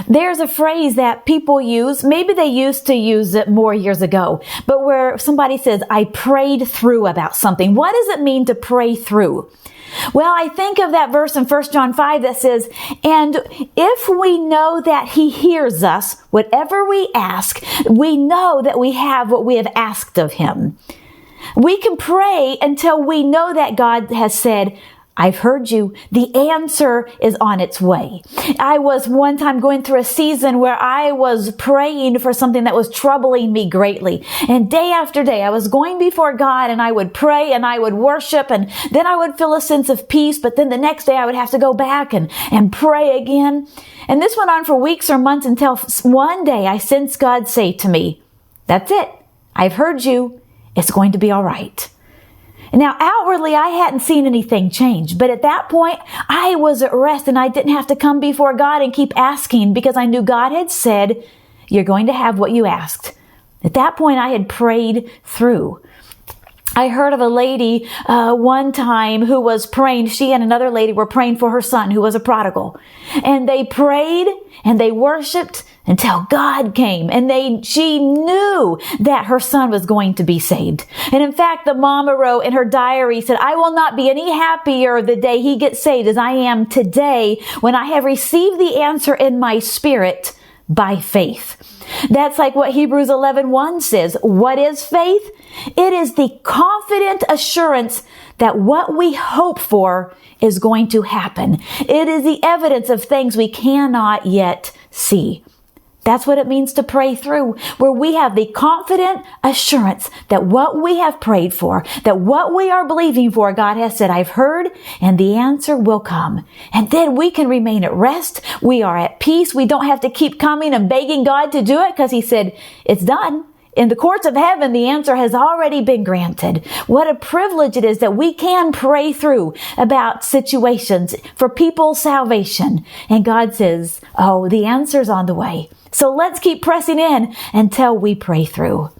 There's a phrase that people use, maybe they used to use it more years ago, but where somebody says, I prayed through about something. What does it mean to pray through? Well, I think of that verse in 1 John 5 that says, and if we know that he hears us, whatever we ask, we know that we have what we have asked of him. We can pray until we know that God has said, I've heard you. The answer is on its way. I was one time going through a season where I was praying for something that was troubling me greatly. And day after day, I was going before God and I would pray and I would worship and then I would feel a sense of peace. But then the next day I would have to go back and pray again. And this went on for weeks or months until one day I sensed God say to me, that's it. I've heard you. It's going to be all right. Now, outwardly, I hadn't seen anything change, but at that point, I was at rest and I didn't have to come before God and keep asking because I knew God had said, you're going to have what you asked. At that point, I had prayed through. I heard of a lady one time who was praying. She and another lady were praying for her son who was a prodigal. And they prayed and they worshiped until God came. And she knew that her son was going to be saved. And in fact, the mama wrote in her diary, said, I will not be any happier the day he gets saved as I am today when I have received the answer in my spirit by faith. That's like what Hebrews 11:1 says. What is faith? It is the confident assurance that what we hope for is going to happen. It is the evidence of things we cannot yet see. That's what it means to pray through, where we have the confident assurance that what we have prayed for, that what we are believing for, God has said, I've heard, and the answer will come. And then we can remain at rest. We are at peace. We don't have to keep coming and begging God to do it because he said, it's done. In the courts of heaven, the answer has already been granted. What a privilege it is that we can pray through about situations for people's salvation. And God says, oh, the answer's on the way. So let's keep pressing in until we pray through.